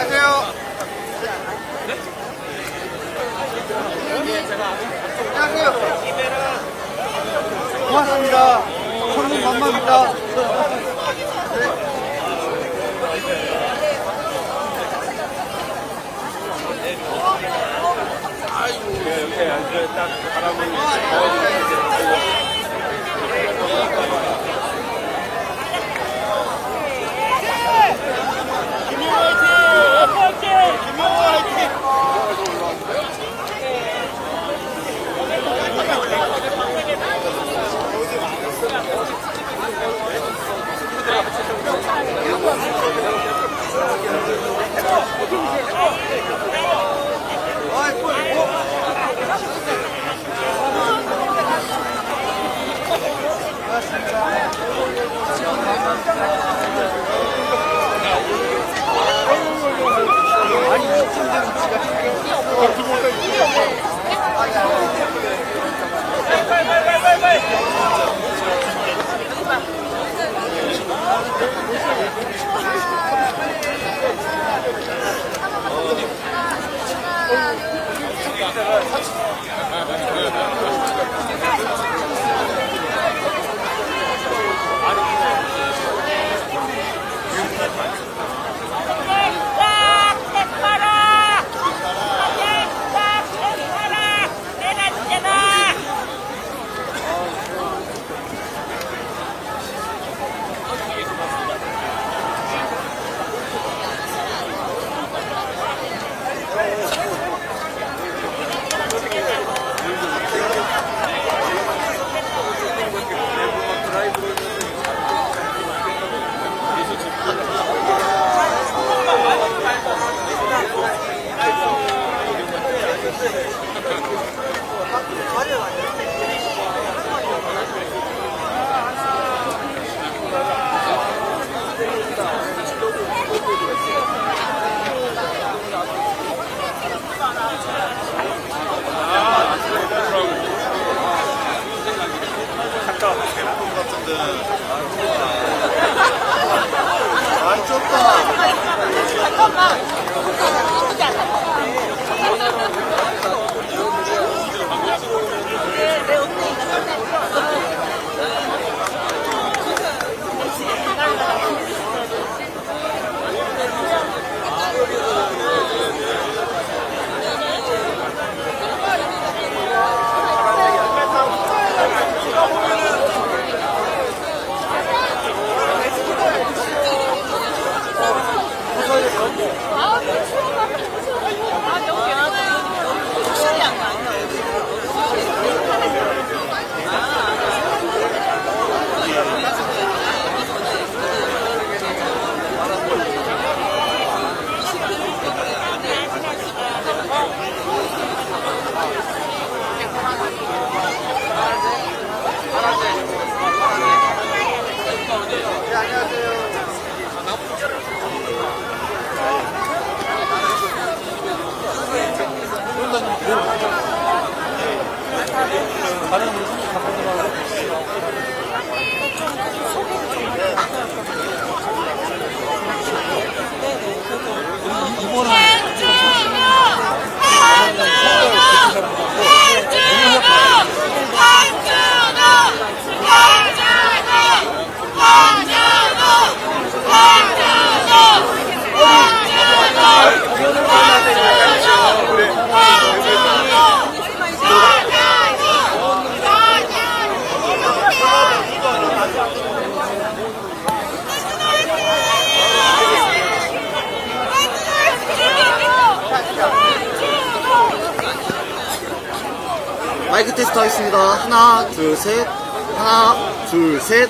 안녕하세요. 안녕하세요. 고맙습니다. 성공 만만입니다. 이렇게 앉아 딱 바라보는 많이 좁다. 마이크 테스트 하겠습니다. 하나, 둘, 셋. 하나, 둘, 셋.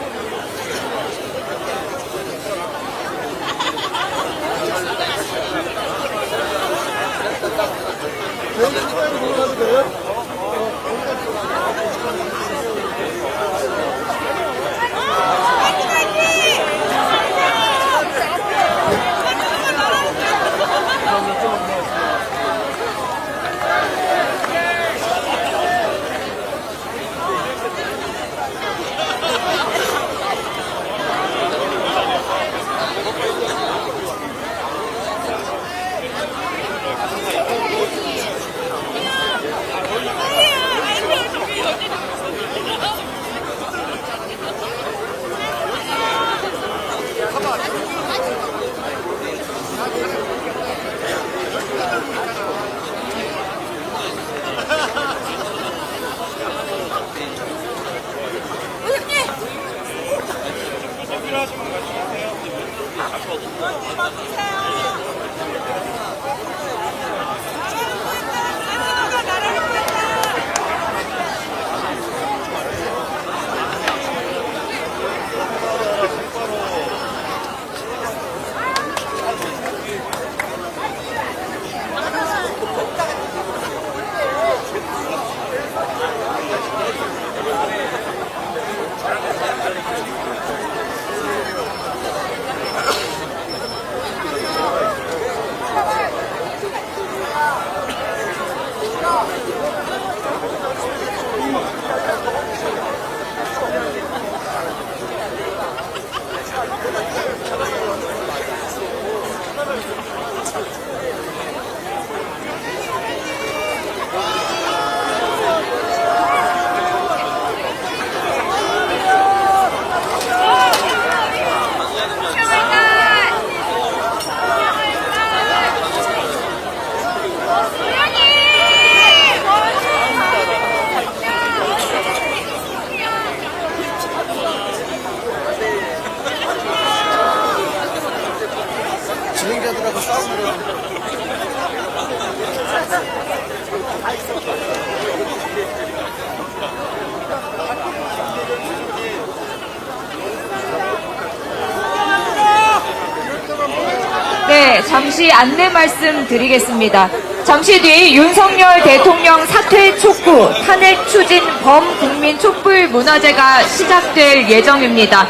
네, 잠시 안내 말씀 드리겠습니다. 잠시 뒤 윤석열 대통령 사퇴 촉구, 탄핵 추진 범국민 촛불 문화제가 시작될 예정입니다.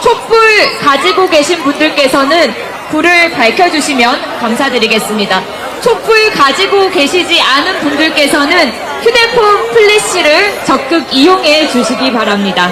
촛불 가지고 계신 분들께서는 불을 밝혀주시면 감사드리겠습니다. 촛불 가지고 계시지 않은 분들께서는 휴대폰 플래시를 적극 이용해 주시기 바랍니다.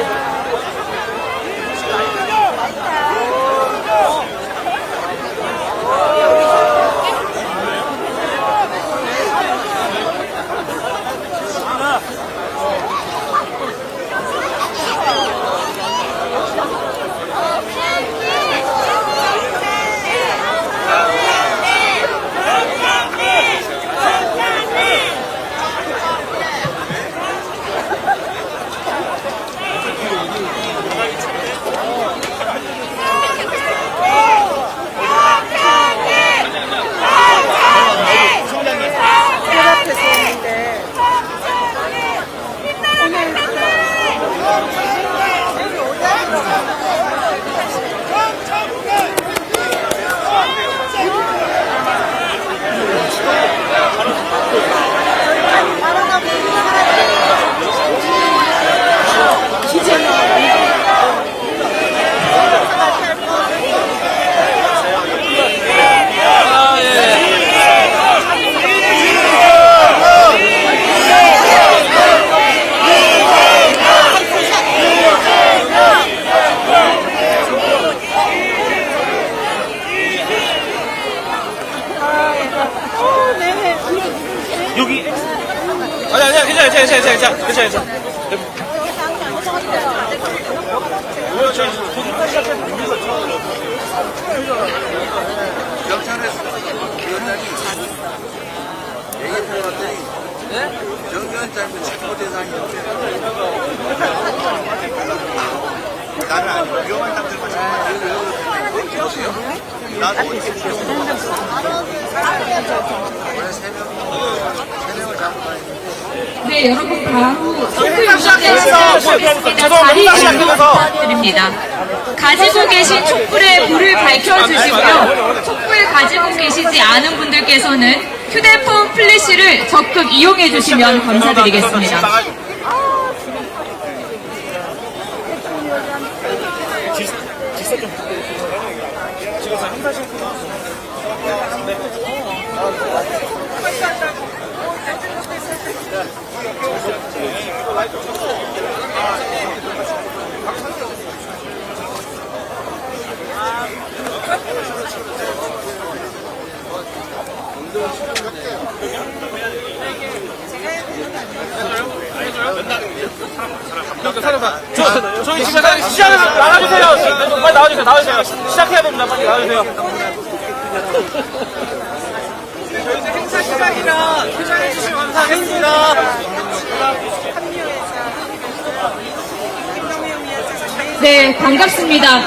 여기. 아니야, 괜찮아. 경찰에서 위원장이 얘기 들어봤더니 정경환장군 체포 대상이었대. 나는 아니고 위험한 사람들만 잡아야 보세요. 나도 원래 3명을 잡고 다니는데. 네, 여러분 바로 촛불 문화제 시작하겠습니다. 자리 이동 부탁드립니다. 가지고 계신 촛불에 불을 밝혀주시고요. 촛불 가지고 계시지 않은 분들께서는 휴대폰 플래시를 적극 이용해 주시면 감사드리겠습니다. 저희 지금 시작을 나가주세요. 빨리 나와주세요. 시작해야 됩니다. 빨리 나와주세요. 저희 이제 행사 시작이라 퇴장해주시면 감사하겠습니다. 네, 반갑습니다.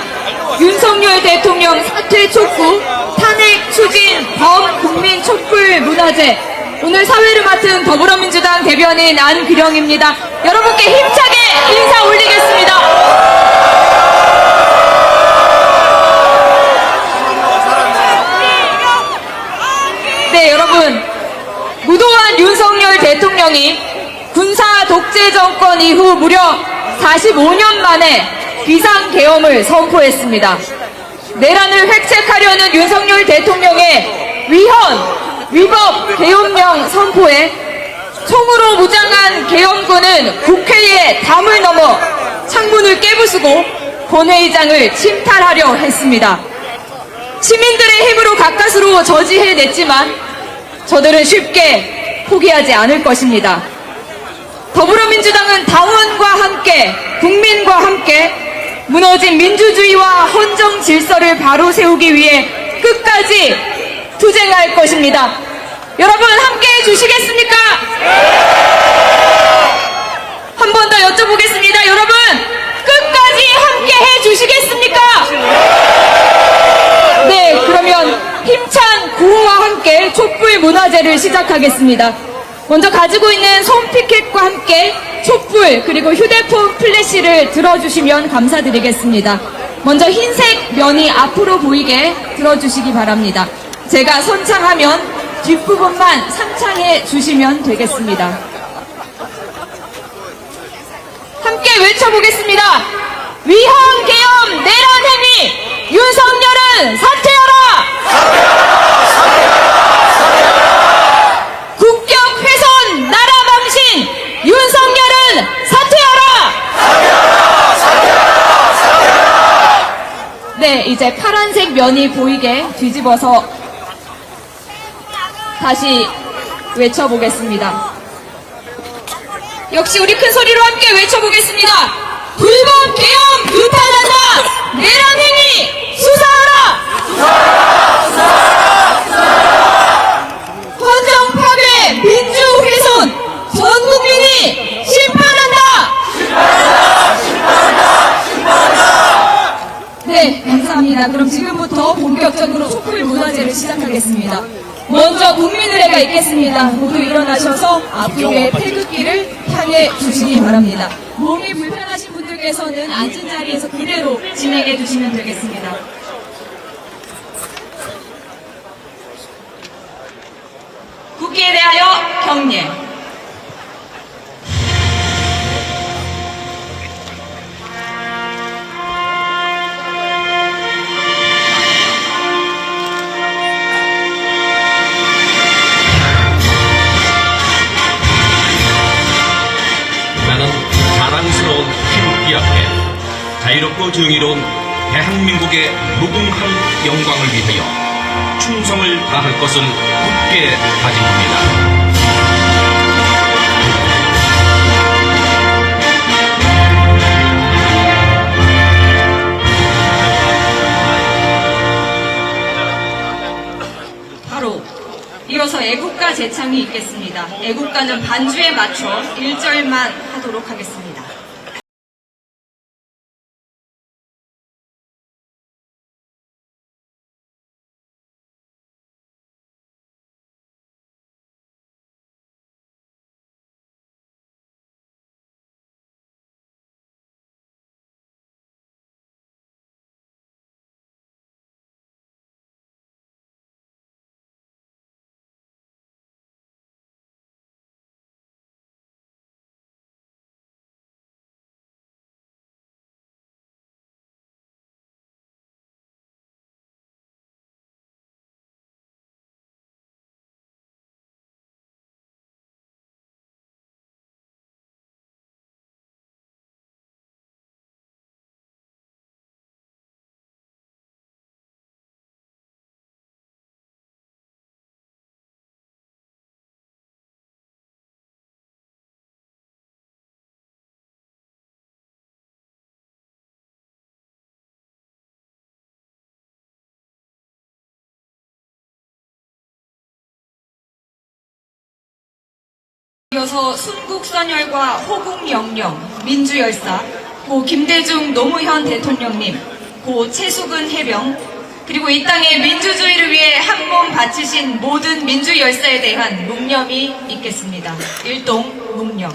윤석열 대통령 사퇴 촉구, 탄핵 추진 범국민 촛불 문화제. 오늘 사회를 맡은 더불어민주당 대변인 안규령입니다. 여러분께 힘차게 인사 올리겠습니다. 네, 여러분. 무도한 윤석열 대통령이 군사 독재 정권 이후 무려 45년 만에 비상계엄을 선포했습니다. 내란을 획책하려는 윤석열 대통령의 위법 계엄령 선포에 총으로 무장한 계엄군은 국회의 담을 넘어 창문을 깨부수고 본회의장을 침탈하려 했습니다. 시민들의 힘으로 가까스로 저지해냈지만 저들은 쉽게 포기하지 않을 것입니다. 더불어민주당은 당원과 함께, 국민과 함께 무너진 민주주의와 헌정 질서를 바로 세우기 위해 끝까지 투쟁할 것입니다. 여러분 함께 해주시겠습니까? 한 번 더 여쭤보겠습니다. 여러분 끝까지 함께 해주시겠습니까? 네, 그러면 힘찬 구호와 함께 촛불 문화제를 시작하겠습니다. 먼저 가지고 있는 손 피켓과 함께 촛불 그리고 휴대폰 플래시를 들어주시면 감사드리겠습니다. 먼저 흰색 면이 앞으로 보이게 들어주시기 바랍니다. 제가 선창하면 뒷부분만 상창해 주시면 되겠습니다. 함께 외쳐보겠습니다. 위헌 계엄 내란 행위 윤석열은 사퇴하라! 국격 훼손 나라 망신 윤석열은 사퇴하라! 네, 이제 파란색 면이 보이게 뒤집어서 다시 외쳐보겠습니다. 역시 우리 큰 소리로 함께 외쳐보겠습니다. 불법 계엄 규탄한다! 내란 행위 수사하라! 헌정 파괴 민주 훼손 전 국민이 심판한다! 네, 감사합니다. 그럼 지금부터 본격적으로 촛불 문화제를 시작하겠습니다. 먼저 국민의례가 있겠습니다. 모두 일어나셔서 앞쪽에 태극기를 향해 주시기 바랍니다. 몸이 불편하신 분들께서는 앉은 자리에서 그대로 진행해 주시면 되겠습니다. 국기에 대하여 경례. 자랑스러운 태극기 앞에 자유롭고 정의로운 대한민국의 무궁한 영광을 위하여 충성을 다할 것을 굳게 다짐합니다. 바로 이어서 애국가 제창이 있겠습니다. 애국가는 반주에 맞춰 1절만 하도록 하겠습니다. 이어서 순국선열과 호국영령, 민주열사, 고 김대중 노무현 대통령님, 고 최수근 해병, 그리고 이 땅의 민주주의를 위해 한 몸 바치신 모든 민주열사에 대한 묵념이 있겠습니다. 일동 묵념.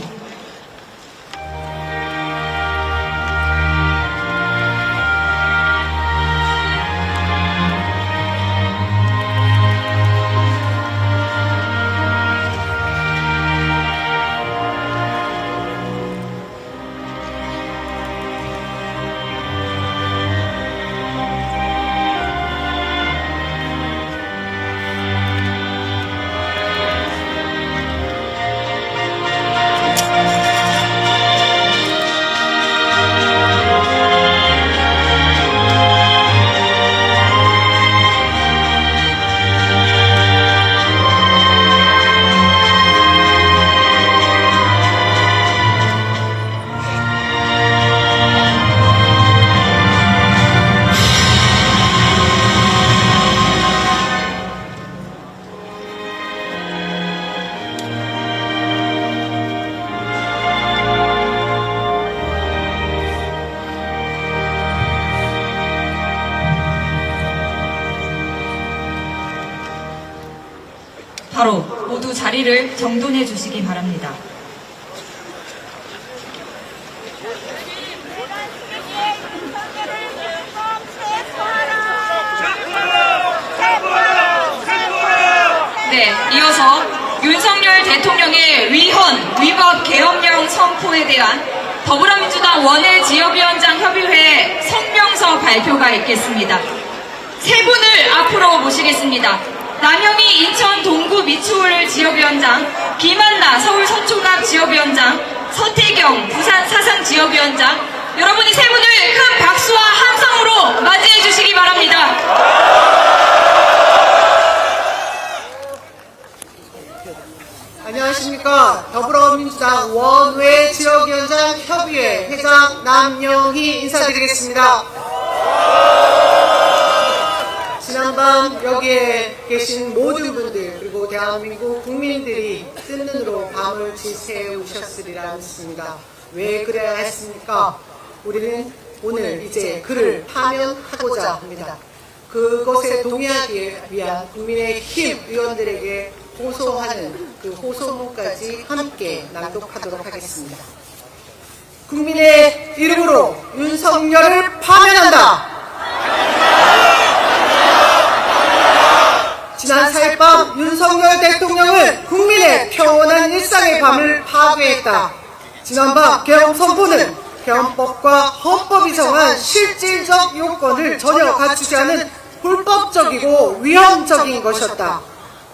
바로 모두 자리를 정돈해 주시기 바랍니다. 네, 이어서 윤석열 대통령의 위헌, 위법 계엄령 선포에 대한 더불어민주당 원외 지역위원장 협의회 성명서 발표가 있겠습니다. 세 분을 앞으로 모시겠습니다. 남영희 인천 동구 미추홀 지역위원장, 김한나 서울 서초갑 지역위원장, 서태경 부산 사상 지역위원장, 여러분이 세 분을 큰 박수와 함성으로 맞이해 주시기 바랍니다. 안녕하십니까. 더불어민주당 원외 지역위원장 협의회 회장 남영희 인사드리겠습니다. 지난밤 여기에 계신 모든 분들 그리고 대한민국 국민들이 뜬 눈으로 밤을 지새우셨으리라 믿습니다. 왜 그래야 했습니까? 우리는 오늘 이제 그를 파면하고자 합니다. 그것에 동의하기 위한 국민의힘 의원들에게 호소하는 그 호소문까지 함께 낭독하도록 하겠습니다. 국민의 이름으로 윤석열을 파면한다. 지난 4일 밤 윤석열 대통령은 국민의 평온한 일상의 밤을 파괴했다. 지난밤 계엄 선포는 계엄법과 헌법이 정한 실질적 요건을 전혀 갖추지 않은 불법적이고 위헌적인 것이었다.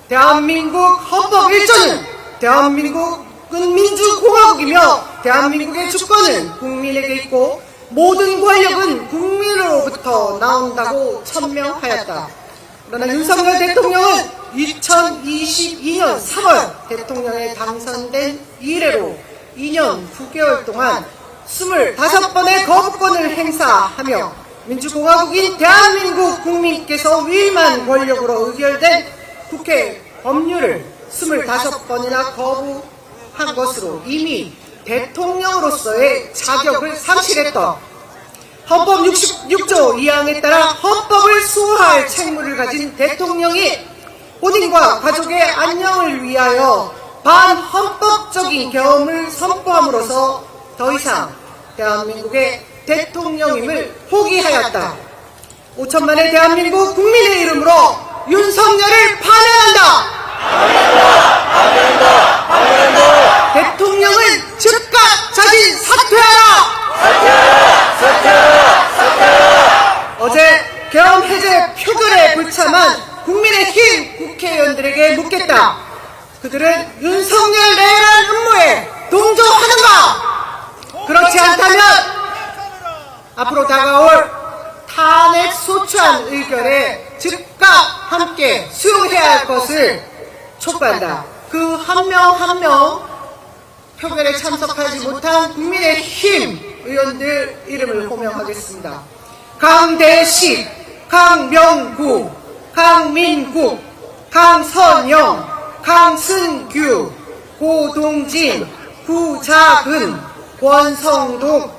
대한민국 헌법 1조는 대한민국은 민주공화국이며 대한민국의 주권은 국민에게 있고 모든 권력은 국민으로부터 나온다고 천명하였다. 그러나 윤석열 대통령은 2022년 3월 대통령에 당선된 이래로 2년 9개월 동안 25번의 거부권을 행사하며 민주공화국인 대한민국 국민께서 위임한 권력으로 의결된 국회 법률을 25번이나 거부한 것으로 이미 대통령으로서의 자격을 상실했다. 헌법 66조 2항에 따라 헌법을 수호할 책무를 가진 대통령이 본인과 가족의 안녕을 위하여 반헌법적인 계엄을 선포함으로써 더 이상 대한민국의 대통령임을 포기하였다. 5천만의 대한민국 국민의 이름으로 윤석열을 파면한다. 대통령은 즉각 자진 사퇴하라. 어제 계엄 해제 표결에 불참한 국민의힘 국회의원들에게 묻겠다. 그들은 윤석열 내란 음모에 동조하는가? 그렇지 않다면 앞으로 다가올 탄핵 소추안 의결에 즉각 함께 수용해야 할 것을 촉구한다. 그 한 명 한 명 표결에 참석하지 못한 국민의힘 의원들 이름을 호명하겠습니다. 강대식, 강명구, 강민국, 강선영, 강승규, 고동진, 구자근, 권성동,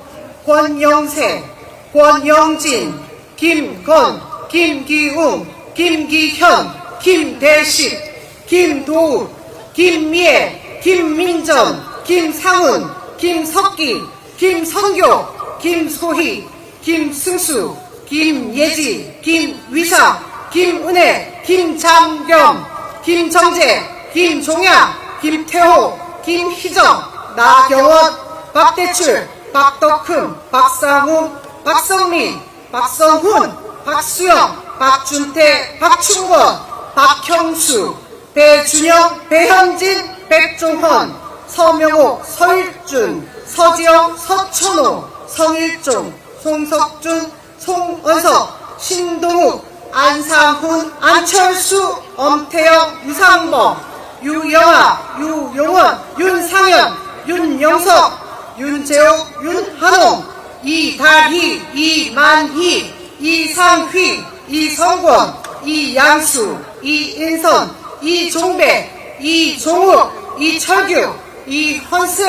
권영세, 권영진, 김건, 김기웅, 김기현, 김대식, 김도우, 김미애, 김민정, 김상훈, 김석기, 김성교, 김소희, 김승수, 김예지, 김위사, 김은혜, 김장겸, 김정재, 김종양, 김태호, 김희정, 나경원, 박대출, 박덕흠, 박상우, 박성민, 박성훈, 박수영, 박준태, 박충권, 박형수, 배준영, 배현진, 백종헌, 서명옥, 서일준, 서지영, 서천호, 성일종, 송석준, 송원석, 신동욱, 안상훈, 안철수, 엄태영, 유상범, 유영아, 유용원, 윤상현, 윤영석, 윤재옥, 윤한홍, 이다희, 이만희, 이상휘, 이성권, 이양수, 이인선, 이종배, 이종욱, 이철규, 이헌습,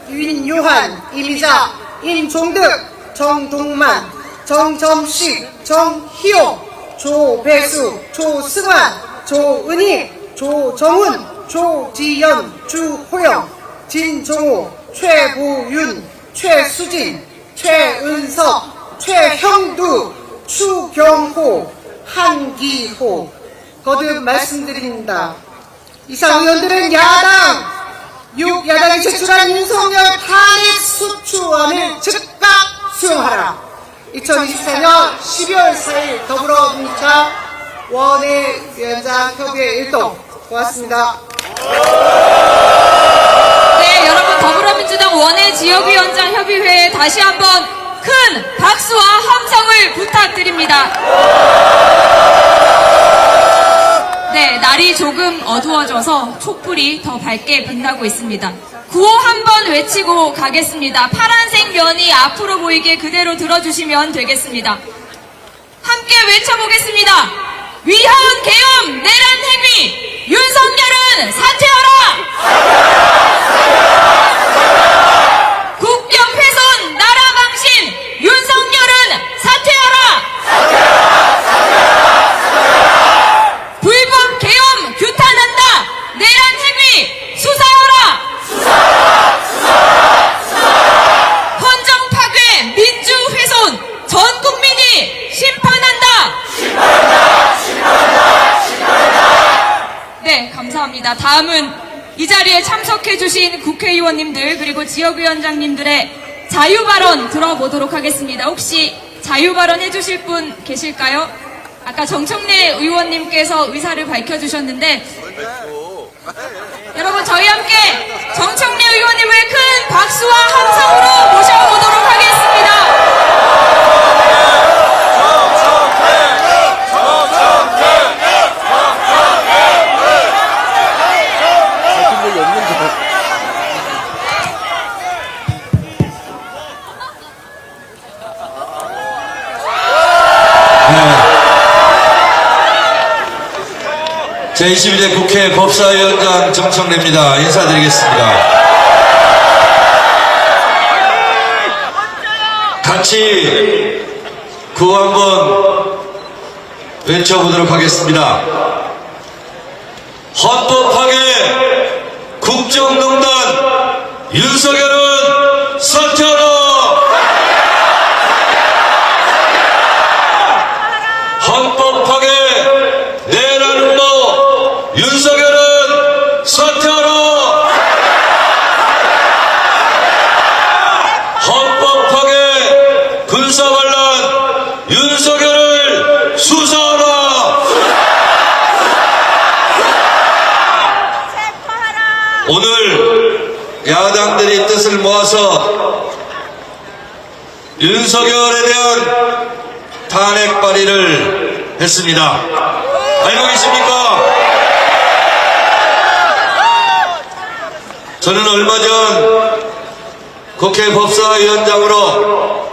윤요한, 이미자, 임종득, 정동만, 정점식, 정희용, 조배수, 조승환, 조은희, 조정훈, 조지연, 주호영, 진종호, 최보윤, 최수진, 최은석, 최형두, 추경호, 한기호 거듭 말씀드립니다. 이상 의원들은 야당 6야당이 제출한 윤석열 탄핵 소추안을 즉각 수용하라. 2024년 12월 4일 더불어민주당 원외위원장 협의회 일동. 고맙습니다. 네, 여러분 더불어민주당 원외 지역위원장 협의회에 다시 한번 큰 박수와 함성을 부탁드립니다. 네, 날이 조금 어두워져서 촛불이 더 밝게 빛나고 있습니다. 구호 한번 외치고 가겠습니다. 파란색 면이 앞으로 보이게 그대로 들어주시면 되겠습니다. 함께 외쳐보겠습니다. 위헌 계엄 내란 행위 윤석열은 사퇴하라! 국경 훼손 나라 망신 윤석열은 사퇴하라! 불법 계엄 규탄한다 내란 행위 수사하라! 헌정 파괴 민주 훼손 전 국민이 심판한다! 네, 감사합니다. 다음은 이 자리에 참석해주신 국회의원님들 그리고 지역위원장님들의 자유발언 들어보도록 하겠습니다. 혹시 자유발언 해주실 분 계실까요? 아까 정청래 의원님께서 의사를 밝혀주셨는데 여러분 저희 함께 정청래 의원님을 큰 박수와 함성으로 모셔보도록 하겠습니다. 제21대 국회 법사위원장 정청래입니다. 인사드리겠습니다. 같이 구호 한번 외쳐보도록 하겠습니다. 헌법 파괴 국정농단 윤석열은 사퇴하라! 헌법 파괴 내란 음모 윤석열은 사퇴하라! 헌법 파괴 군사반란 윤석열을 수사하라! 오늘 야당들이 뜻을 모아서 윤석열에 대한 탄핵 발의를 했습니다. 알고 계십니까? 저는 얼마 전 국회 법사위원장으로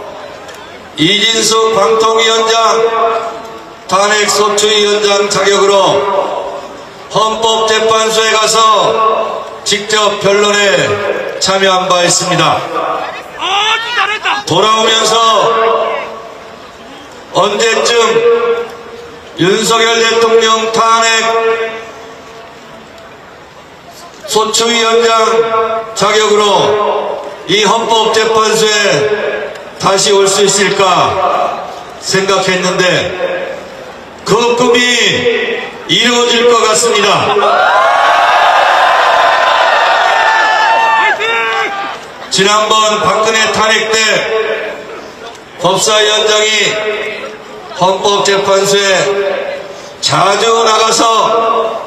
이진숙 방통위원장 탄핵 소추위원장 자격으로 헌법재판소에 가서 직접 변론에 참여한 바 있습니다. 돌아오면서 언제쯤 윤석열 대통령 탄핵 소추위원장 자격으로 이 헌법재판소에 다시 올 수 있을까 생각했는데 그 꿈이 이루어질 것 같습니다. 지난번 박근혜 탄핵 때 법사위원장이 헌법재판소에 자주 나가서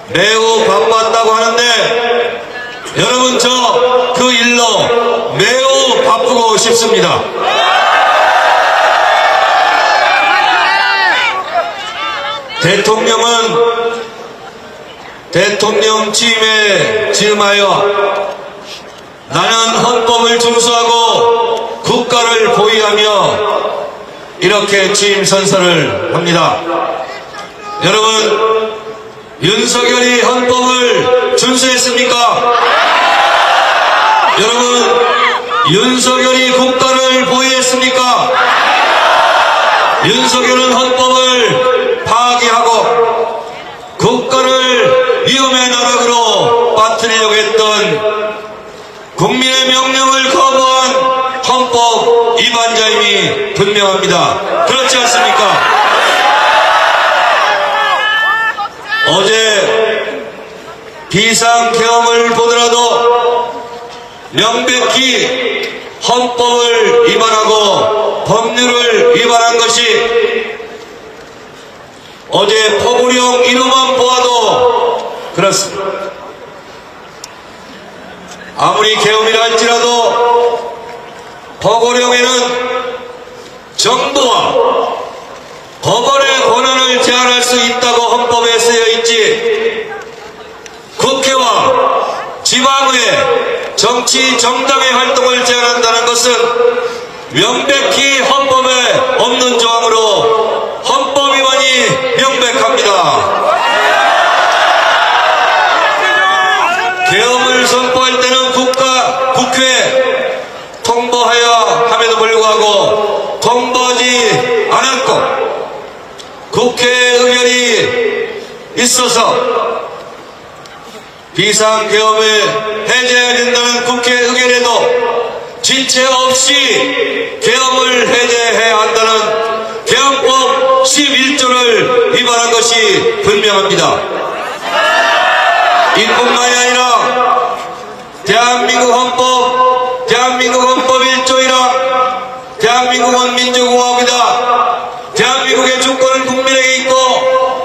매우 바빴다고 하는데 여러분 저 그 일로 매우 바쁘고 싶습니다. 대통령은 대통령 취임에 즈음하여 나는 헌법을 준수하고 국가를 보위하며 이렇게 취임 선서를 합니다. 여러분 윤석열이 헌법을 준수했습니까? 여러분 윤석열이 국가를 보위했습니까? 윤석열은 헌법을 파기하고 국가를 떨어뜨리려고 했던 국민의 명령을 거부한 헌법 위반자임이 분명합니다. 그렇지 않습니까? 어제 비상계엄을 보더라도 명백히 헌법을 위반하고 법률을 위반한 것이 어제 포구령 인후만 보아도 그렇습니다. 아무리 계엄이라 할지라도 포구령에는 정부와 법원의 권한을 제한할 수 있다고 헌법에 쓰여 있지, 국회와 지방의 정치 정당의 활동을 제한한다는 것은 명백히 헌법에 없는 조항으로 헌법 위반이 명백합니다. 계엄을 선포할 때는 국회 통보해야 함에도 불구하고 통보하지 않았고, 국회 의견이 있어서 비상계엄을 해제해야 된다는 국회 의견에도 지체 없이 계엄을 해제해야 한다는 계엄법 11조를 위반한 것이 분명합니다. 이뿐만이 아니라 대한민국 헌법 1조이라 대한민국은 민주공화국이다. 대한민국의 주권은 국민에게 있고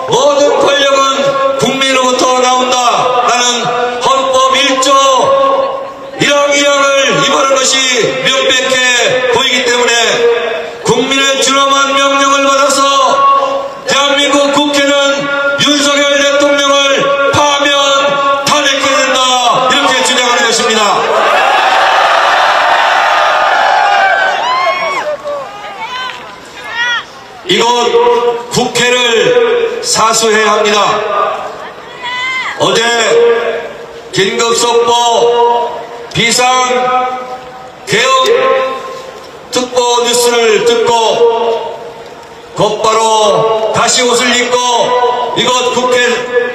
모든 권력은 국민으로부터 나온다 라는 헌법 1조 1항을 위반한 것이 명백해 보이기 때문에 국민의 준엄한 명령을 받아서 대한민국 국회는 윤석열 대통령을 파면 탄핵해야 된다, 이렇게 주장하는 것입니다. 이곳 국회를 사수해야 합니다. 어제 긴급속보 비상 개혁 특보 뉴스를 듣고 곧바로 다시 옷을 입고 이곳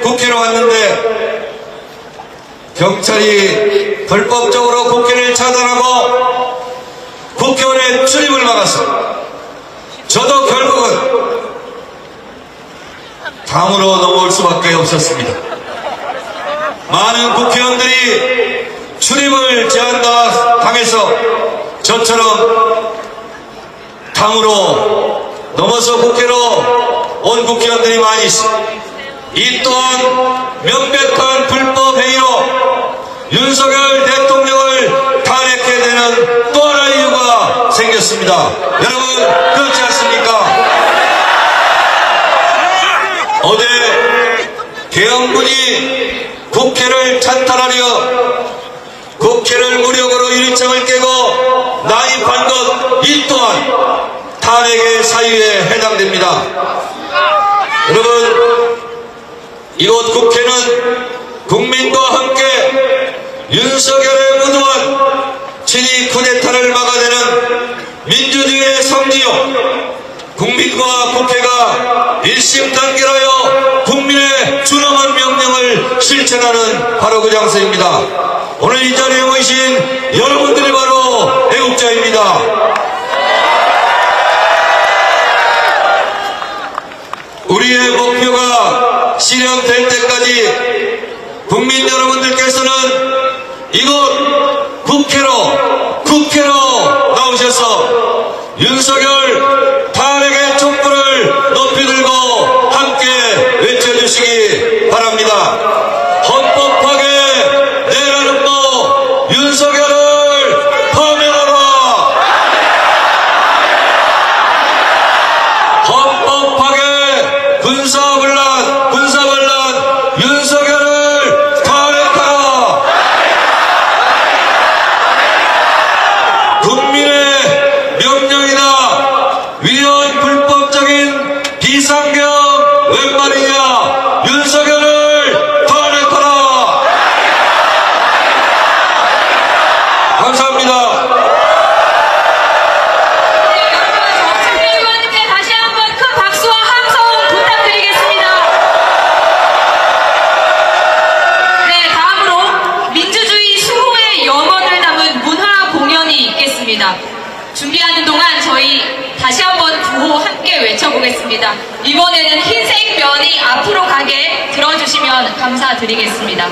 국회로 왔는데, 경찰이 불법적으로 국회를 차단하고 국회의원의 출입을 막았습니다. 저도 결국은 당으로 넘어올 수밖에 없었습니다. 많은 국회의원들이 출입을 제한당해서 저처럼 당으로 넘어서 국회로 온 국회의원들이 많이 있습니다. 이 또한 명백한 불법 행위로 윤석열 대통령을 탄핵해야 되는 또 하나의 이유가 생겼습니다. 여러분, 그렇지 않습니까? 어제 계엄군이 국회를 찬탈하려 국회를 무력으로 유리창을 깨고 난입한 것, 이 또한 탄핵의 사유에 해당됩니다. 여러분, 이곳 국회는 국민과 함께 윤석열의 무도한 친위 쿠데타를 막아내는 민주주의의 성지요, 국민과 국회가 일심단결하여 국민의 준엄한 명령을 실천하는 바로 그 장소입니다. 오늘 이 자리에 모이신 여러분들이 바로 애국자입니다. 우리의 목표가 실현될 때까지 국민 여러분들께서는 이곳 국회로 나오셔서 윤석열 탄핵의 촛불을 높이 들고 함께 외쳐주시기 바랍니다. 헌법 파괴 내라는 법, 윤석열을 파면하라. 헌법 파괴 군사반란 윤석열을 탄핵하라. 국민의 명령이다. 보겠습니다. 이번에는 흰색 면이 앞으로 가게 들어주시면 감사드리겠습니다.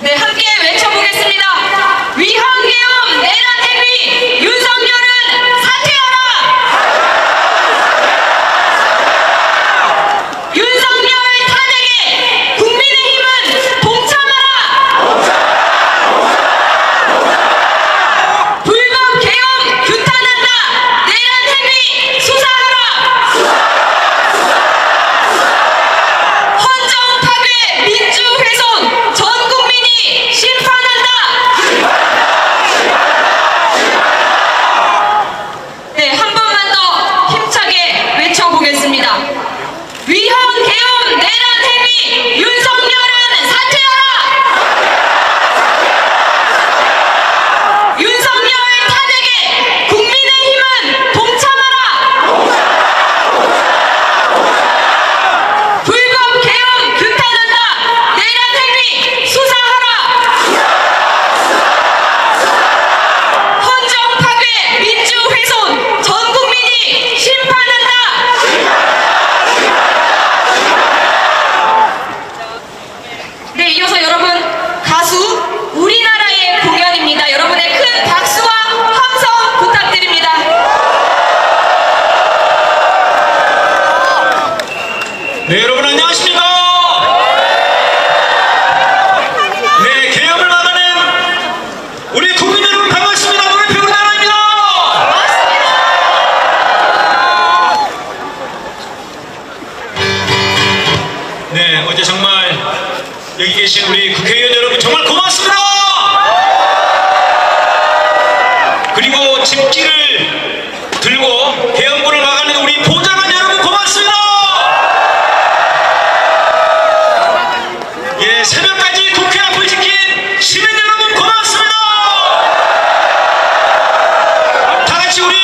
네, 함께 외쳐보겠습니다. 위헌계엄 내란 행위 윤석열은 사퇴하라! 윤석열 탄핵에 국민의힘은 동참하라! 불법 계엄 규탄한다! 내란 행위 수사하라! 헌정 파괴 민주 훼손 전 국민이 심판한다! 네, 한 번만 더 힘차게 외쳐보겠습니다. 위헌 계엄 내란 행위 윤석열은 사퇴하라! 윤석열 탄핵에 국민의힘은 동참하라! 불법 계엄 규탄한다! 내란 행위 수사하라! 헌정 파괴 민주 훼손 전 국민이 심판한다! 네, 이어서 여러분 가수 우리나라의 공연입니다. 여러분의 큰 박수와 함성 부탁드립니다. 네, 여러분 안녕하십니까? 네, 계엄을 막아낸 우리 국민 여러분 반갑습니다. 노래표 우리나라입니다. 네, 어제 정말 여기 계신 우리 국회의원 여러분 정말 고맙습니다. 그리고 집기를 들고 계엄군을 막아낸 우리 보좌관 여러분 고맙습니다. 예, 새벽까지 국회 앞을 지킨 시민 여러분 고맙습니다. 다 같이 우리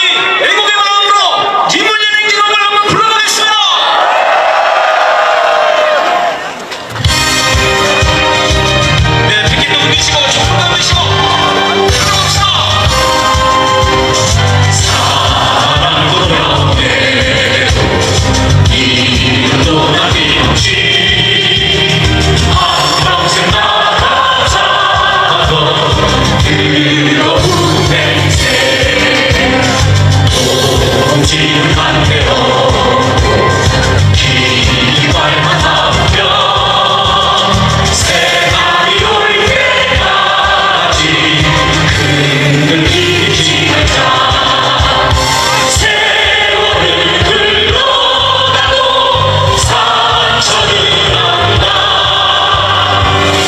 애국의 마음으로 인물연행 기록을 한번 불러보겠습니다. 네, 핑계도 흔드시고 촛불도 흔드시고 불러봅시다. 사랑으로 내도 이름도 남김없이 한평생 나가자고 들어오는 새 동지한 대로 기발만 하면 새날이 올 때까지 흔들리지 말자. 세월을 흘러가도 상처는 안다.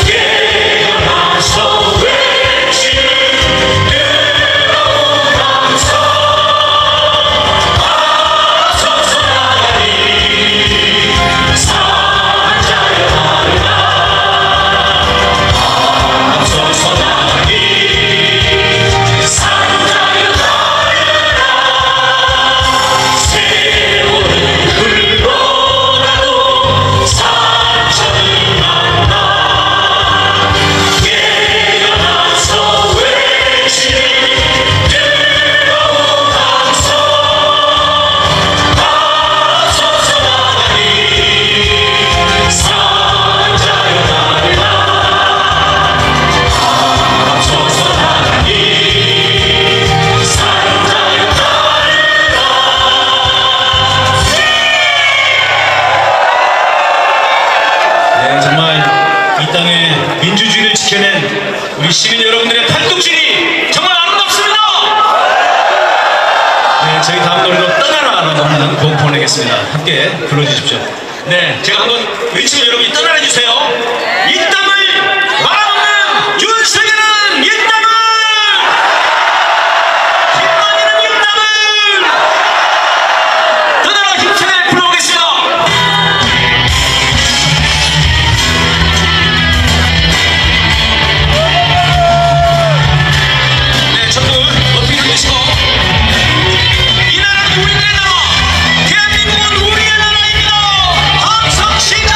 깨어나서 외치는 뜨거운 감사. 앞서서 나가니 산자여 나르라. 앞서서 나가니 산자여 나르라. 세월을 흘러가도 상처는 안다. 깨어나서 외치는 뜨거운 감사. 앞서서 나가니 산자여 나르라. 앞서서 나가니 산자여 나르라. 네, 정말 이 땅의 민주주의를 지켜낸 우리 시민 여러분들의 팔뚝질이 정말 아름답습니다. 네, 저희 다음 노래로 떠나라라고 하는 곡 보내겠습니다. 함께 불러주십시오. 네, 제가 한번 외치면 여러분이 떠나라 해주세요. 이 땅을 말아먹는 윤석열은 이 땅을, 김만희는 이 땅을 떠나라 힘차게 불러보겠습니다. 네, 전부 높이 들으시고 이 나라는 우리들의 나라, 대한민국은 우리의 나라입니다. 함성 시작!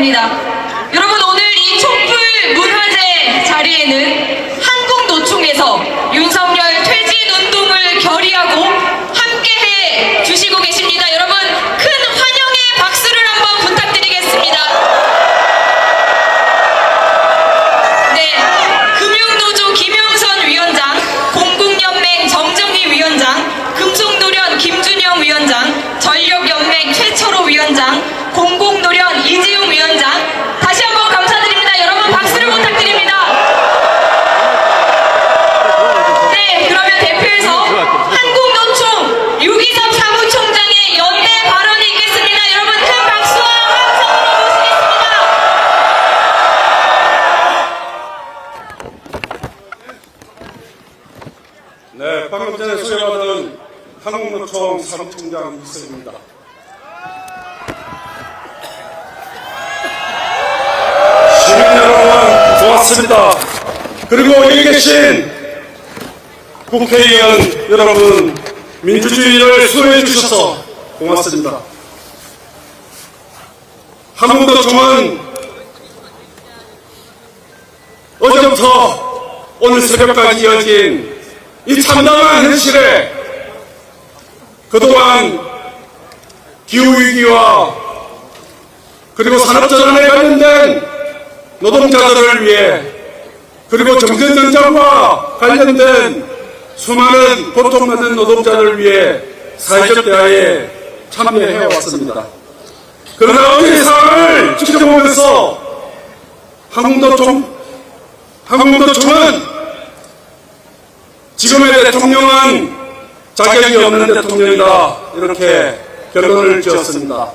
합니다. 여러분, 오늘 이 촛불 문화제 자리에는 한국노총에서 윤석열 퇴진운동을 결의하고 함께해 주시고 계십니다. 여러분, 큰 환영의 박수를 한번 부탁드리겠습니다. 네, 금융노조 김영선 위원장, 공국연맹 정정희 위원장, 금속노련 김준영 위원장, 전력연맹 최철호 위원장, 공공노련 이재용 위원장, 다시 한번 감사드립니다. 여러분, 박수를 부탁드립니다. 네, 그러면 대표에서 한국노총 623 사무총장의 연대 발언이 있겠습니다. 여러분, 큰 박수와 함성으로 모시겠습니다. 네, 방금 전에 소개받은 한국노총 사무총장 이승입니다. 시민 여러분, 고맙습니다. 그리고 여기 계신 국회의원 여러분, 민주주의를 수호해 주셔서 고맙습니다. 한국노총은 어제부터 오늘 새벽까지 이어진 이 참담한 현실에 그동안 기후위기와 그리고 산업전환에 관련된 노동자들을 위해 그리고 정전전장과 관련된 수많은 고통받는 노동자들을 위해 사회적 대화에 참여해 왔습니다. 그러나 어제 상황을 지켜보면서 한국노총은 지금의 대통령은 자격이 없는 대통령이다, 이렇게 결론을 지었습니다.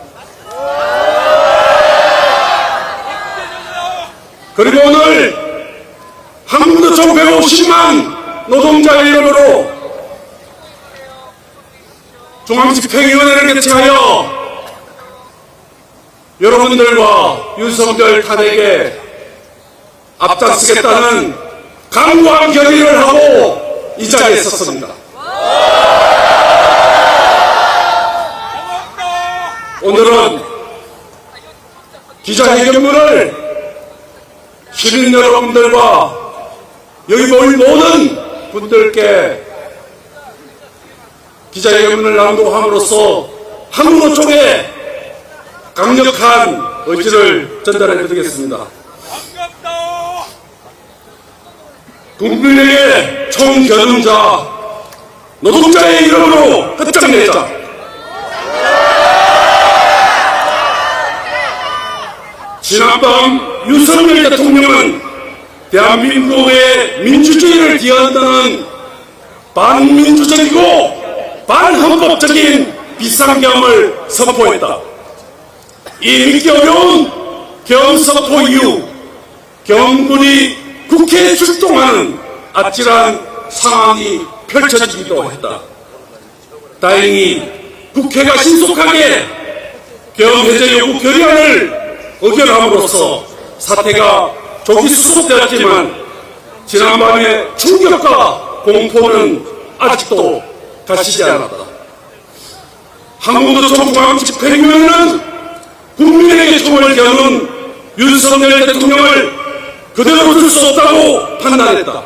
그리고 오늘 한국노총 150만 노동자의 이름으로 중앙집행위원회를 개최하여 여러분들과 윤석열 탄핵에 앞장서겠다는 강구한 결의를 하고 이 자리에 섰습니다. 오늘은 기자회견문을 시민 여러분들과 여기 모인 모든 분들께 기자회견문을 낭독함으로써 한국노총의 강력한 의지를 전달해 드리겠습니다. 국민에게 총겨눈자, 노동자의 이름으로 끝장내자. 지난밤 윤석열 대통령은 대한민국의 민주주의를 뒤흔드는 반민주적이고 반헌법적인 비상경을 선포했다. 이 믿기 어려운 경선포 이후 경군이 국회에 출동하는 아찔한 상황이 펼쳐지기도 했다. 다행히 국회가 신속하게 경해제 요구 결의안을 의결함으로써 사태가 조기 수습되었지만 지난밤의 충격과 공포는 아직도 가시지 않았다. 한국노총 중앙집행위원회는 국민에게 총을 겨눈 윤석열 대통령을 그대로 둘 수 없다고 판단했다.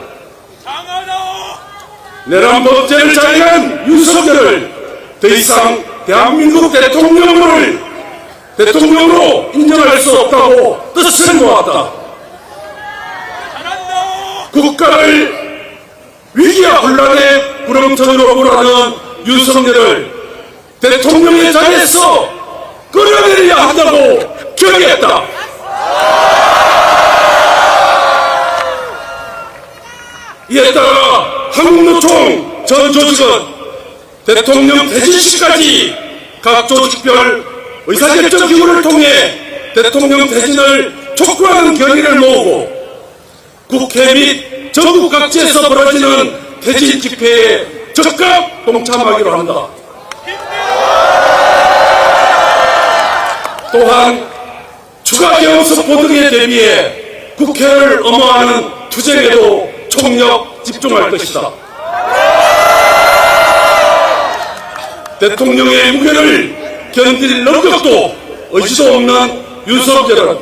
내란 법제를 자행한 윤석열을 더 이상 대한민국 대통령으로 인정할 수 없다고 뜻을 모았다. 국가를 위기와 혼란의 구렁텅이로 몰아넣은 윤석열을 대통령의 자리에서 끌어내려야 한다고 결의했다. 이에 따라 한국노총 전 조직은 대통령 퇴진 시까지 각 조직별 의사결정기구를 통해 대통령 퇴진을 촉구하는 결의를 모으고 국회 및 전국 각지에서 벌어지는 퇴진 집회에 적극 동참하기로 한다. 또한 추가 경선포 등에 대비해 국회를 엄호하는 투쟁에도 총력 집중할 것이다. 대통령의 무게를 견딜 능력도 의지도 없는 윤석열은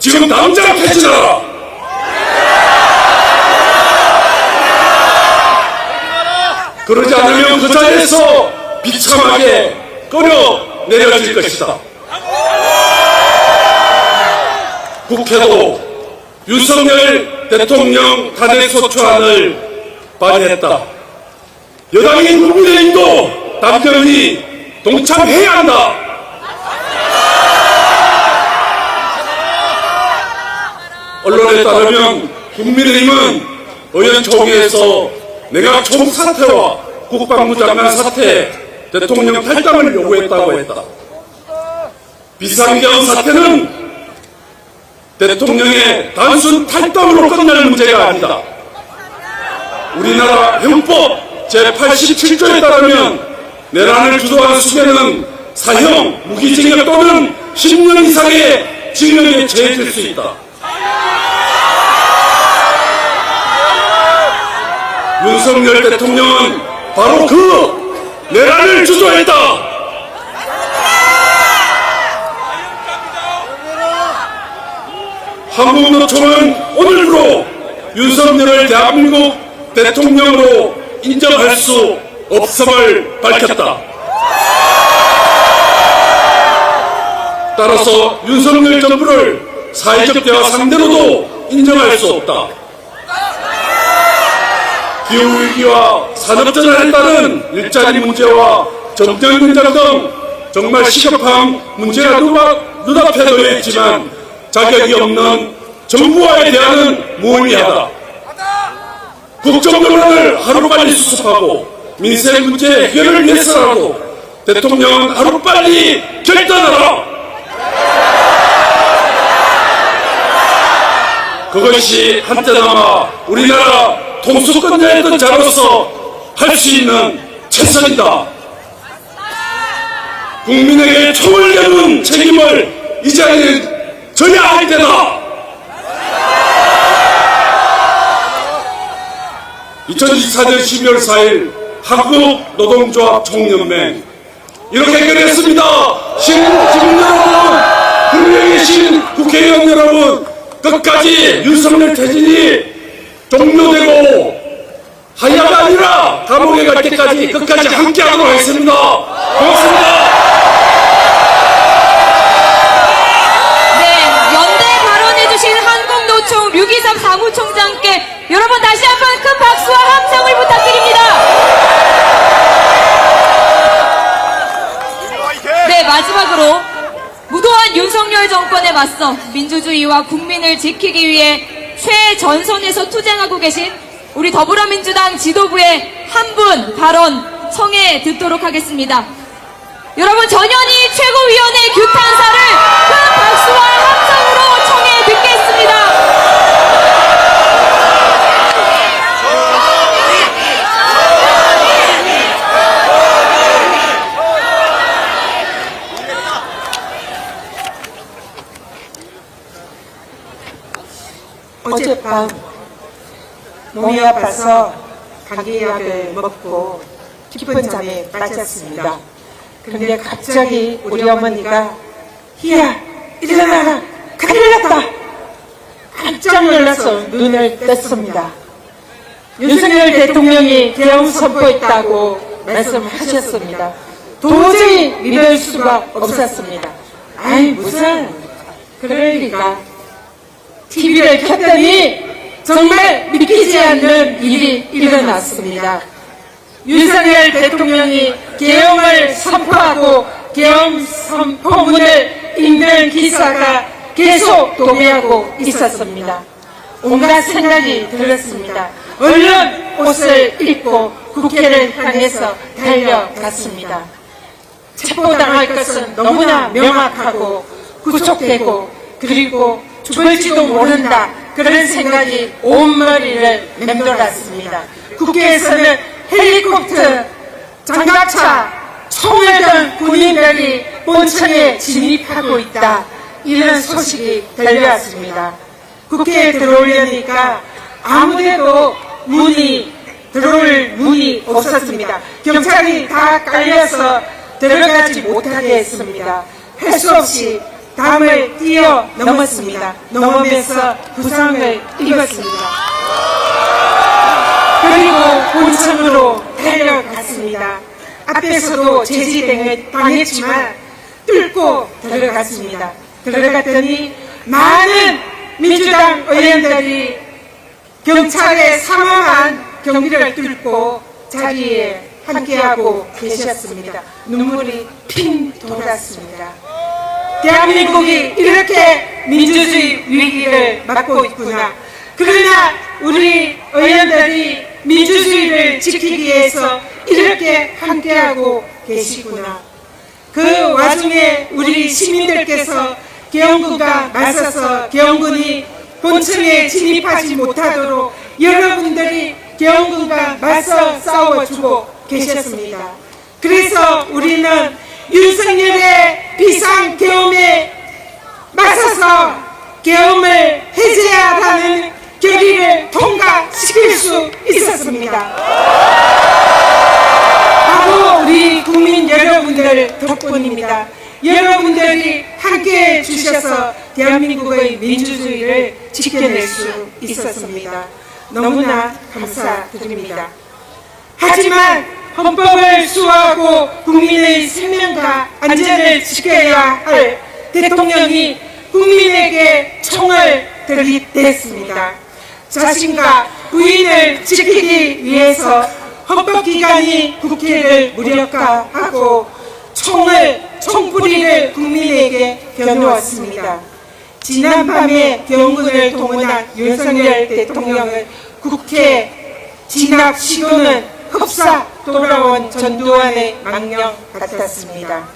지금 당장 퇴진하라. 그러지 않으면 그 자리에서 비참하게 꺼려 내려질 것이다. 국회도 윤석열 대통령 탄핵소추안을 발의했다. 여당인 국민의힘도 당연히 동참해야 한다. 언론에 따르면 국민의힘은 의원총회에서 내각 총사퇴와 국방부 장관 사퇴, 대통령 탈당을 요구했다고 했다. 비상계엄 사태는 대통령의 단순 탈당으로 끝날 문제가 아니다. 우리나라 형법 제87조에 따르면 내란을 주도한 수배는 사형, 무기징역 또는 10년 이상의 징역에 처해질 수 있다. 윤석열 대통령은 바로 그 내란을 주도했다. 한국노총은 오늘부로 윤석열을 대한민국 대통령으로 인정할 수 없음을 밝혔다. 따라서 윤석열 정부를 사회적 대화 상대로도 인정할 수 없다. 기후위기와 산업전환에 따른 일자리 문제와 정전근장 등 정말 시급한 문제가 눈앞에 놓여 있지만 자격이 없는 정부와의 대화는 무의미하다. 국정논란을 하루빨리 수습하고 민생 문제 해결을 위해서라도 대통령은 하루빨리 결단하라. 그것이 한때나마 우리나라 통수권자였던 자로서 할 수 있는 최선이다. 국민에게 총을 겨눈 책임을 이제는 져야 할 때다. 2024년 12월 4일 한국노동조합 총연맹 이렇게 결의했습니다. 시민 여러분, 국내에 계신 국회의원 여러분, 끝까지 윤석열 퇴진이 종료되고 하야가 아니라 감옥에 갈 때까지 끝까지 함께하도록 하겠습니다. 고맙습니다. 네, 연대 발언해주신 한국노총 류기섭 사무총장께 여러분 다시 한번 큰 박수와 함성을 부탁드립니다. 네, 마지막으로 무도한 윤석열 정권에 맞서 민주주의와 국민을 지키기 위해 최전선에서 투쟁하고 계신 우리 더불어민주당 지도부의 한 분 발언 청해 듣도록 하겠습니다. 여러분, 전현희 최고위원의 규탄사를 큰 박수와 함성으로 청해 듣겠습니다. 어젯밤 몸이 아파서 감기약을 먹고 깊은 잠에 빠졌습니다. 그런데 갑자기 우리 어머니가 희야 일어나라 큰일 났다. 깜짝 놀라서 눈을 떴습니다. 윤석열 대통령이 계엄 선포했다고 말씀하셨습니다. 도저히 믿을 수가 없었습니다. 아이 무슨 그럴 리가. TV를 켰더니 정말 믿기지 않는 일이 일어났습니다. 윤석열 대통령이 계엄을 선포하고 계엄 선포문을 읽는 기사가 계속 도배하고 있었습니다. 온갖 생각이 들었습니다. 얼른 옷을 입고 국회를 향해서 달려갔습니다. 체포당할 것은 너무나 명확하고 구속되고 그리고 죽을지도 모른다. 그런 생각이 온 머리를 맴돌았습니다. 국회에서는 헬리콥터, 장갑차, 총을 든 군인들이 본청에 진입하고 있다. 이런 소식이 들려왔습니다. 국회에 들어오려니까 아무데도 들어올 문이 없었습니다. 경찰이 다 깔려서 들어가지 못하게 했습니다. 할 수 없이 담을 뛰어넘었습니다. 넘으면서 부상을 입었습니다. 그리고 본청으로 달려갔습니다. 앞에서도 제지당을 당했지만 뚫고 들어갔습니다. 들어갔더니 많은 민주당 의원들이 경찰의 삼엄한 경비를 뚫고 자리에 함께하고 계셨습니다. 눈물이 핑 돌았습니다. 대한민국이 이렇게 민주주의 위기를 맞고 있구나. 그러나 우리 의원들이 민주주의를 지키기 위해서 이렇게 함께하고 계시구나. 그 와중에 우리 시민들께서 계엄군과 맞서서 계엄군이 본청에 진입하지 못하도록 여러분들이 계엄군과 맞서 싸워주고 계셨습니다. 그래서 우리는 윤석열의 비상계엄에 맞서서 계엄을 해제하라는 결의를 통과시킬 수 있었습니다. 바로 우리 국민 여러분들 덕분입니다. 여러분들이 함께해 주셔서 대한민국의 민주주의를 지켜낼 수 있었습니다. 너무나 감사드립니다. 하지만 헌법을 수호하고 국민의 생명과 안전을 지켜야 할 대통령이 국민에게 총을 들이댔습니다. 자신과 부인을 지키기 위해서 헌법기관이 국회를 무력화하고 총뿌리를 국민에게 겨누었습니다. 지난밤에 계엄군을 동원한 윤석열 대통령을 국회 진압 시도는 흡사 돌아온 전두환의 망령 같았습니다.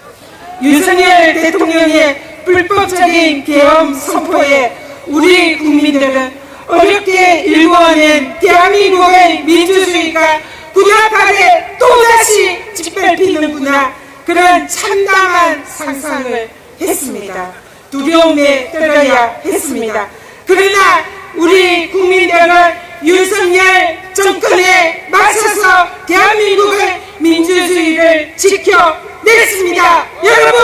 윤석열 대통령의 불법적인 계엄 선포에 우리 국민들은 어렵게 일궈낸 대한민국의 민주주의가 군합하게 또다시 짓밟히는구나, 그런 참담한 상상을 했습니다. 두려움에 떨어야 했습니다. 그러나 우리 국민들은 윤석열 정권에 맞서서 대한민국의 민주주의를 지켜냈습니다. 여러분!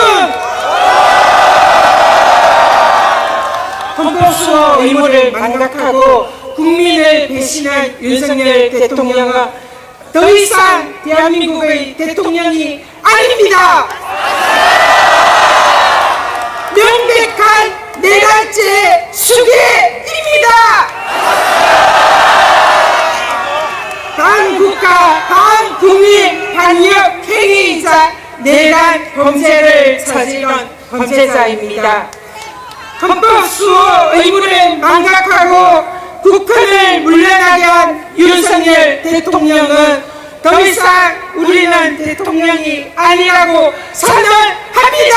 헌법수호 의무를 망각하고 국민을 배신한 윤석열 대통령은 더 이상 대한민국의 대통령이 아닙니다. 명백한 내란죄 수괴입니다. 반국가, 반국민, 반역 행위이자 내란 범죄를 저지른 범죄자입니다. 헌법 수호 의무를 망각하고 국헌을 물러나게 한 윤석열 대통령은 더 이상 우리는 대통령이 아니라고 선언합니다.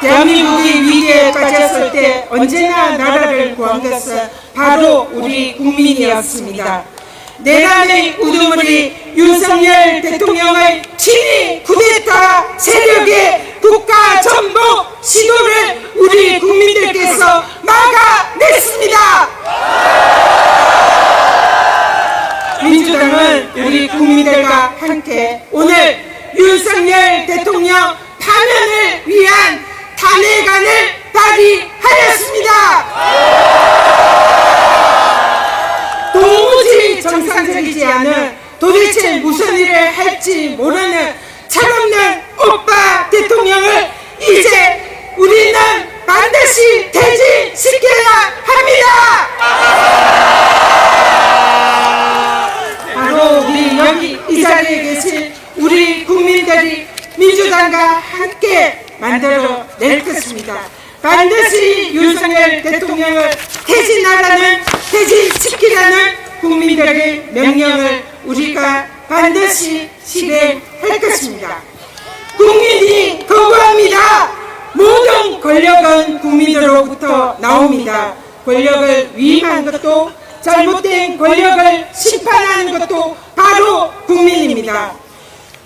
대한민국이 위기에 빠졌을 때 언제나 나라를 구한 것은 바로 우리 국민이었습니다. 내란의 우두머리 윤석열 대통령의 친위 쿠데타 세력의 국가 전복 시도를 우리 국민들께서 막아냈습니다. 민주당은 우리 국민들과 함께 오늘 윤석열 대통령 파면을 위한 탄핵안을 발의하였습니다. 도무지 정상적이지 않은, 도대체 무슨 일을 할지 모르는 철없는 오빠 대통령을 이제 우리는 반드시 퇴진시켜야 합니다. 바로 우리 여기 이 자리에 계신 우리 국민들이 민주당과 함께 만들어낼 것입니다. 반드시 윤석열 대통령을 퇴진시키라는 국민들의 명령을 우리가 반드시 실행할 것입니다. 국민이 거부합니다. 모든 권력은 국민으로부터 나옵니다. 권력을 위임한 것도, 잘못된 권력을 심판하는 것도 바로 국민입니다.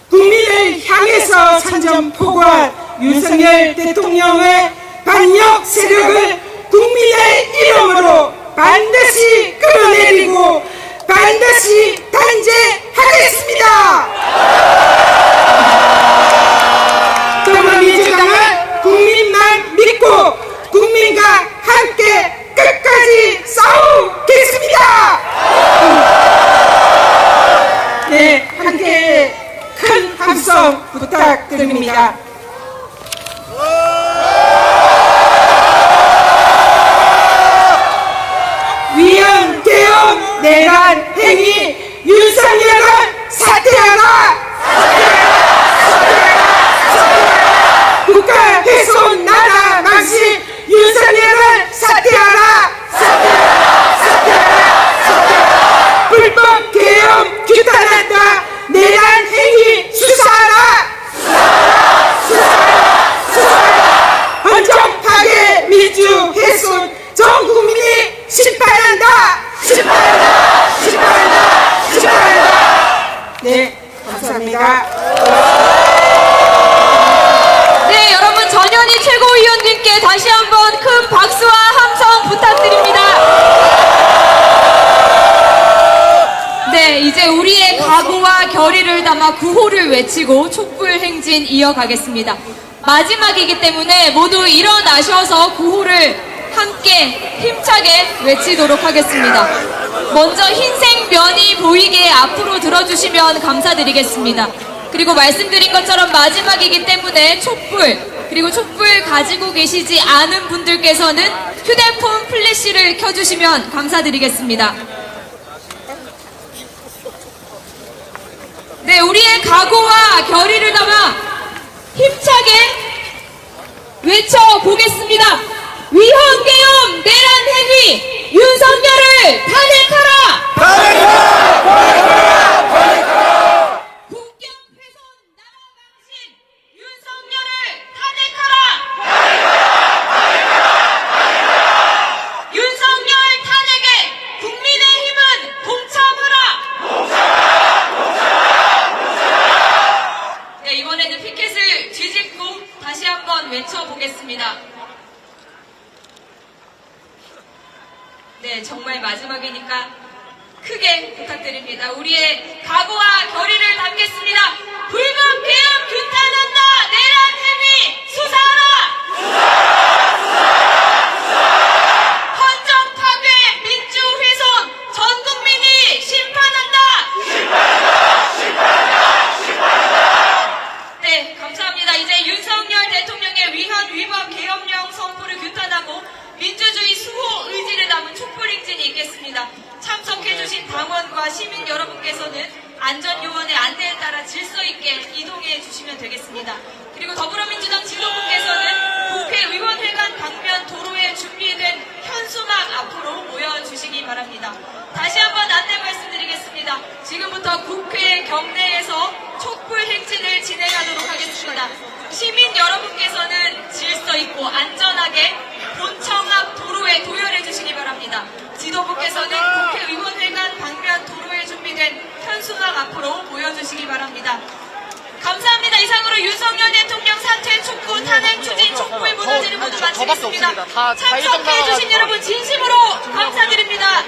국민을 향해서 선전포고한 윤석열 대통령의 반역 세력을 국민의 이름으로 반드시 끌어내리고 반드시 단죄하겠습니다. 함성 부탁드립니다. 위헌 계엄 내란 행위 윤석열은 사퇴하라! 국가 훼손 나라 망신 윤석열은 사퇴하라! 불법 계엄 규탄한다! 내란 행위 수사하라! 헌정 파괴 민주 훼손 전 국민이 심판한다! 네, 감사합니다. 네, 여러분 전현희 최고위원님께 다시 한번 큰 박수와 함성 부탁드립니다. 네, 이제 우리의 각오와 결의를 담아 구호를 외치고 촛불 행진 이어가겠습니다. 마지막이기 때문에 모두 일어나셔서 구호를 함께 힘차게 외치도록 하겠습니다. 먼저 흰색 면이 보이게 앞으로 들어주시면 감사드리겠습니다. 그리고 말씀드린 것처럼 마지막이기 때문에 촛불, 그리고 촛불 가지고 계시지 않은 분들께서는 휴대폰 플래시를 켜주시면 감사드리겠습니다. 네, 우리의 각오와 결의를 담아 힘차게 외쳐보겠습니다. 위헌 계엄 내란 행위 윤석열을 탄핵하라! 국경 훼손 나라 망신 윤석열을 탄핵하라! 윤석열 탄핵에 국민의힘은 동참하라! 네, 이번에는 피켓을 뒤집고 다시 한번 외쳐보겠습니다. 네, 정말 마지막이니까 크게 부탁드립니다. 우리의 각오와 결의를 담겠습니다. 불법 계엄 규탄한다! 내란 행위 수사하라! 헌정 파괴 민주 훼손 전 국민이 심판한다! 네, 감사합니다. 이제 윤석열 대통령의 위헌 위법 계엄령 선포를 규탄하고 민주주의 수호 의지를 담은 촛불 행진이 있겠습니다. 참석해주신 당원과 시민 여러분께서는 안전요원의 안내에 따라 질서 있게 이동해 주시면 되겠습니다. 그리고 더불어민주당 지도부께서는 국회의원회관 방면 도로에 준비된 현수막 앞으로 모여주시기 바랍니다. 다시 한번 안내 말씀드리겠습니다. 지금부터 국회 경내에서 촛불 행진을 진행하도록 하겠습니다. 시민 여러분께서는 질서 있고 안전하게 본청 앞 도로에 도열해 주시기 바랍니다. 지도부께서는 국회의원회관 방면 도로에 준비된 현수막 앞으로 모여주시기 바랍니다. 감사합니다. 이상으로 윤석열 대통령 사퇴 촉구 탄핵 추진 촉구의 무너지를 모두 마치겠습니다. 참석해 주신 여러분 진심으로 감사드립니다.